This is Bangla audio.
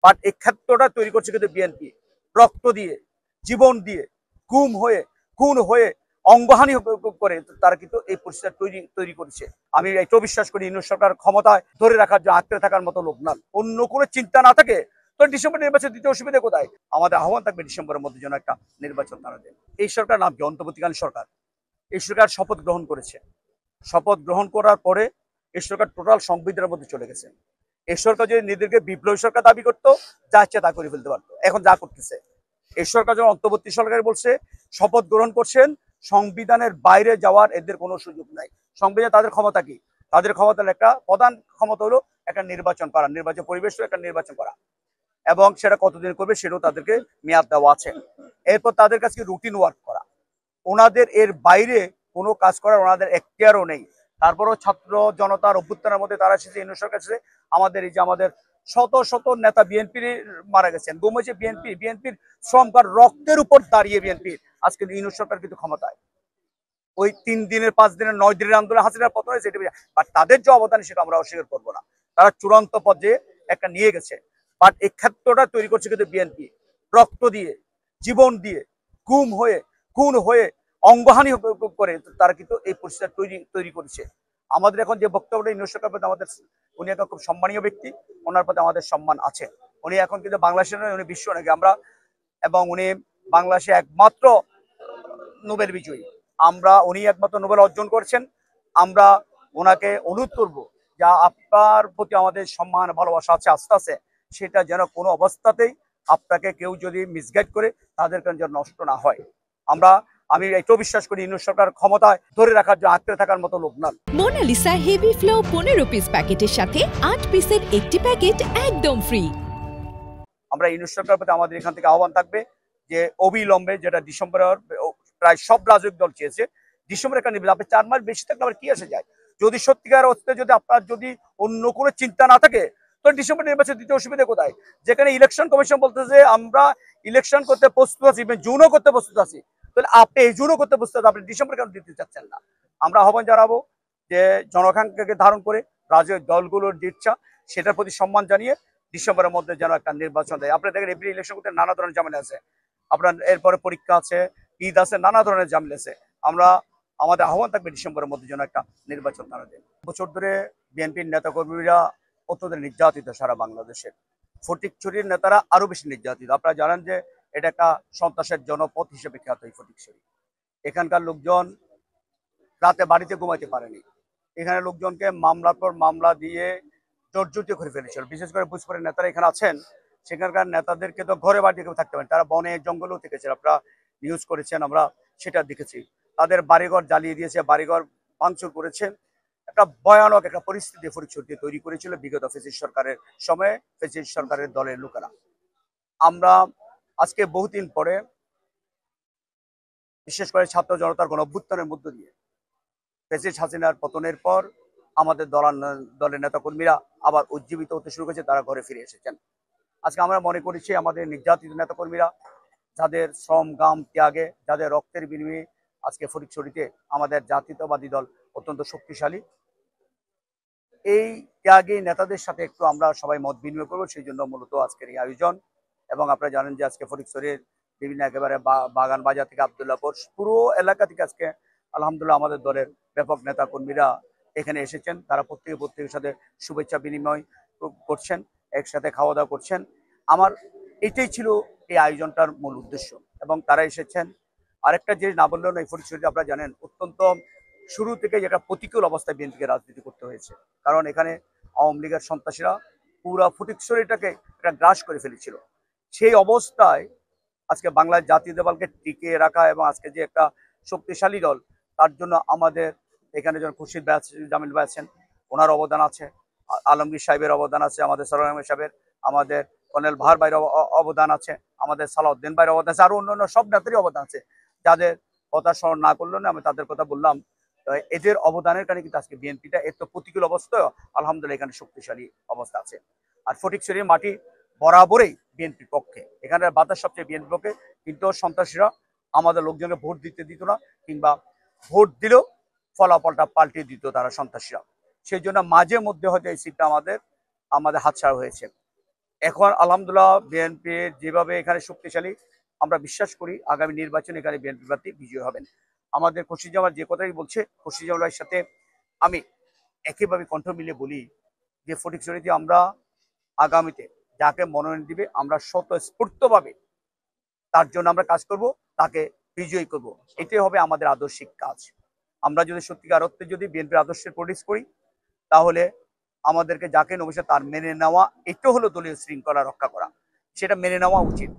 বাট এই ক্ষেত্রটা তৈরি করছে কিন্তু বিএনপি রক্ত দিয়ে, জীবন দিয়ে, খুন হয়ে অঙ্গহানি করে তারা কিন্তু এই পরিস্থিতি তৈরি করেছে। আমি এটাও বিশ্বাস করি ইউনূস সরকার ক্ষমতায় ধরে রাখার জন্য আঁকড়ে থাকার মতো লোক নন। অন্য কোনো চিন্তা না থাকে তো ডিসেম্বর নির্বাচন দিতে অসুবিধা কোথায়? আমাদের আহ্বান থাকবে ডিসেম্বরের মধ্যে যেন একটা নির্বাচন তারা দেয়। এই সরকার নাম কি? অন্তর্বর্তীকালীন সরকার। এই সরকার শপথ গ্রহণ করেছে। শপথ গ্রহণ করার পরে এই সরকার টোটাল সংবিধানের মধ্যে চলে গেছে। এই সরকার যদি নিজেদেরকে বিপ্লবী সরকার দাবি করতো, যা ইচ্ছে তা করে ফেলতে পারতো। এখন যা করতেছে এই সরকার যখন অন্তর্বর্তী সরকার বলছে শপথ গ্রহণ করছেন, সংবিধানের বাইরে যাওয়ার এদের কোনো সুযোগ নাই। সংবিধান তাদের ক্ষমতা কি? তাদের ক্ষমতার একটা প্রধান ক্ষমতা হলো একটা নির্বাচন করা, নির্বাচন পরিবেশ একটা নির্বাচন করা, এবং সেটা কতদিন করবে সেটাও তাদেরকে মেয়াদ দেওয়া আছে। এরপর তাদের কাছে রুটিন ওয়ার্ক করা, ওনাদের এর বাইরে কোনো কাজ করার ওনাদের এখতিয়ারও নেই। তারপরও ছাত্র জনতার অভ্যুত্থানের মধ্যে তারা এসেছে, ইউনূস সরকার এসেছে। আমাদের এই যে আমাদের শত শত নেতা বিএনপির মারা গেছেন, গুম হয়েছে বিএনপির শ্রমকার রক্তের উপর দাঁড়িয়ে বিএনপি আজকে ইউনূস সরকার কিন্তু ক্ষমতায়। ওই 3 দিনের 5 দিনের 9 দিনের আন্দোলন হাসিনার পতন হয়েছে, বাট তাদের যে অবদান সেটা আমরা অস্বীকার করবো না। তারা চূড়ান্ত পর্যায়ে একটা নিয়ে গেছে। বাট এই ক্ষেত্রটা তৈরি করছে কিন্তু বিএনপি রক্ত দিয়ে, জীবন দিয়ে, খুন হয়ে অঙ্গহানি করে তারা কিন্তু এই পরিস্থিতি তৈরি করেছে। আমাদের এখন যে বক্তব্যটা ইউনূস সরকার প্রতি আমাদের, উনি এখন খুব সম্মানীয় ব্যক্তি, ওনার প্রতি আমাদের সম্মান আছে। উনি এখন কিন্তু বাংলাদেশের নয়, উনি বিশ্ব নাকি আমরা, এবং উনি বাংলাদেশে একমাত্র নোবেল বিজয়ী। উনি একমাত্র নোবেল অর্জন করছেন। আমরা ওনাকে অনুরোধ করব যা আপনার প্রতি আমাদের সম্মান ভালোবাসা আছে, আস্থা আছে, সেটা যেন কোনো অবস্থাতেই আপনাকে কেউ যদি মিসগাইড করে তাদের কারণে যেন নষ্ট না হয়। আমি এটাও বিশ্বাস করি ইউনূস সরকার ক্ষমতায় ধরে রাখার জন্য আঁকড়ে থাকার মতো লোক নন। মোনালিসা হেভি ফ্লো 15 পিস প্যাকেটের সাথে 8 পিসের একটি প্যাকেট একদম ফ্রি। আমরা ইউনূস সরকারের প্রতি আমাদের এখান থেকে আহ্বান থাকবে যে অবিলম্বে, যেটা ডিসেম্বরের প্রায় সব রাজনৈতিক দল চেয়েছে, ডিসেম্বরে একটা নির্বাচন। আপনি 4 মাস বেশি থাকলে আবার কি আসে যায়? যদি সত্যিকার অর্থে যদি আপনার যদি অন্য কোনো চিন্তা না থাকে তো ডিসেম্বর নির্বাচন দিতে অসুবিধা কোথায়? যেখানে ইলেকশন কমিশন বলতেছে আমরা ইলেকশন করতে প্রস্তুত আছি, জুনও করতে প্রস্তুত আছি, তাহলে আপনি এই জুনও করতে প্রস্তুত আছেন, আপনি ডিসেম্বর কেন দিতে চাচ্ছেন না? আমরা আহ্বান জানাবো যে জনসংখ্যাকে ধারণ করে রাজনৈতিক দলগুলোর যে ইচ্ছা সেটার প্রতি সম্মান জানিয়ে ডিসেম্বরের মধ্যে যেন একটা নির্বাচন দেয়। আপনার দেখেন এপ্রিল ইলেকশন করতে নানা ধরনের ঝামেলা আছে, আপনার এরপরে পরীক্ষা আছে, ঈদ আছে, নানা ধরনের ঝামেলা আছে। আমাদের আহ্বান থাকবে ডিসেম্বরের মধ্যে যেন একটা নির্বাচন তারা দেয়। বছর ধরে বিএনপির নেতাকর্মীরা অত্যন্ত নির্যাতিত সারা বাংলাদেশের। ফটিকছড়ির নেতারা আরো বেশি নির্যাতিত। আপনারা জানেন যে এটা একটা সন্ত্রাসের জনপদ হিসেবে খ্যাত এই ফটিকছড়ি। এখানকার লোকজন রাতে বাড়িতে ঘুমাইতে পারেনি। এখানে লোকজনকে মামলার পর মামলা দিয়ে জর্জরিত করে ফেলেছিল। বিশেষ করে ভোজপুরের নেতারা এখানে আছেন, সেখানকার নেতাদেরকে তো ঘরে বাড়িতে কেউ থাকতে পারেন, তারা বনে জঙ্গলেও থেকেছে। আপনারা নিউজ করেছেন, আমরা সেটা দেখেছি। তাদের বাড়িঘর জ্বালিয়ে দিয়েছে, বাড়িঘর ভাঙচুর করেছেন। একটা ভয়ানক একটা পরিস্থিতি ফরিদপুরে তৈরি করেছিল বিগত ফ্যাসিস্ট সরকারের সময়ে, ফ্যাসিস্ট সরকারের দলের লোকেরা। আমরা আজকে বহুদিন পরে, বিশেষ করে ছাত্র জনতার গণ অভ্যুত্থানের মধ্য দিয়ে ফ্যাসিস্ট হাসিনার পতনের পর আমাদের দলের নেতাকর্মীরা আবার উজ্জীবিত হতে শুরু করেছে, তারা ঘরে ফিরে এসেছেন। আজকে আমরা মনে করেছি আমাদের নির্যাতিত নেতাকর্মীরা, যাদের শ্রম গাম ত্যাগে, যাদের রক্তের বিনিময়ে আজকে ফটিকছড়িতে আমাদের জাতীয়তাবাদী দল অত্যন্ত শক্তিশালী, এই ত্যাগী নেতাদের সাথে একটু আমরা সবাই মত বিনিময় করবো, সেই জন্য মূলত আজকের এই আয়োজন। এবং আপনারা জানেন যে আজকে ফটিকছড়ির বিভিন্ন একেবারে বাগান বাজার থেকে আবদুল্লাহপুর পুরো এলাকা থেকে আজকে আলহামদুলিল্লাহ আমাদের দলের ব্যাপক নেতা কর্মীরা এখানে এসেছেন। তারা প্রত্যেকের সাথে শুভেচ্ছা বিনিময় করছেন, একসাথে খাওয়া দাওয়া করছেন। আমার এটাই ছিল এই আয়োজনটার মূল উদ্দেশ্য, এবং তারা এসেছেন। আরেকটা জিনিস না বললেও নয়, ফটিকছড়িতে আপনারা জানেন অত্যন্ত শুরু থেকে একটা প্রতিকূল অবস্থায় বিএনপিকে রাজনীতি করতে হয়েছে, কারণ এখানে আওয়ামী লীগের সন্ত্রাসীরা পুরা ফটিকছড়িটাকে একটা গ্রাস করে ফেলেছিল। সেই অবস্থায় আজকে বাংলার জাতীয় দলকে টিকিয়ে রাখা এবং আজকে যে একটা শক্তিশালী দল, তার জন্য আমাদের এখানে যখন খুরশিদ জামিল ভাই আছেন, ওনার অবদান আছে, আলমগীর সাহেবের অবদান আছে, আমাদের সরোয়ার আহমেদ সাহেবের, আমাদের কর্নেল ভার ভাইয়ের অবদান আছে, আমাদের সালাউদ্দিন ভাইয়ের অবদান আছে, আরো অন্যান্য সব নেতারই অবদান আছে, যাদের কথা স্মরণ না করলেও না, আমি তাদের কথা বললাম। এদের অবদানের কারণে কিন্তু আজকে বিএনপিটা এত প্রতিকূল অবস্থায় আলহামদুলিল্লাহ এখানে শক্তিশালী অবস্থা আছে। আর ফটিকছড়ির মাটি বরাবরই বিএনপির পক্ষে, এখানের বাতাস সবচেয়ে বিএনপির পক্ষে, কিন্তু সন্ত্রাসীরা আমাদের লোকজনকে ভোট দিতে দিত না, কিংবা ভোট দিলেও ফলাফলটা পাল্টে দিত তারা সন্ত্রাসীরা। সেই জন্য মাঝে মধ্যে হয়তো এই সিটটা আমাদের হাতছাড়া হয়েছে। এখন আলহামদুলিল্লাহ বিএনপি যেভাবে এখানে শক্তিশালী, আমরা বিশ্বাস করি আগামী নির্বাচনে এখানে বিএনপি প্রার্থী বিজয়ী হবেন। আমাদের খুরশিদ যে কথাই বলছে, খুরশিদ ভাইয়ের সাথে আমি একইভাবে কণ্ঠ মিলিয়ে বলি যে ফটিকছড়িতে আমরা আগামীতে যাকে মনোনয়ন দিবে আমরা স্বতঃস্ফূর্তভাবে তার জন্য আমরা কাজ করব, তাকে বিজয়ী করব। এটাই হবে আমাদের আদর্শিক কাজ। আমরা যদি সত্যিকার অর্থে যদি বিএনপির আদর্শের প্রডিউস করি, তাহলে আমাদেরকে যাকে নবসে তার মেনে নেওয়া, এটা হলো দলীয় শৃঙ্খলা রক্ষা করা, সেটা মেনে নেওয়া উচিত।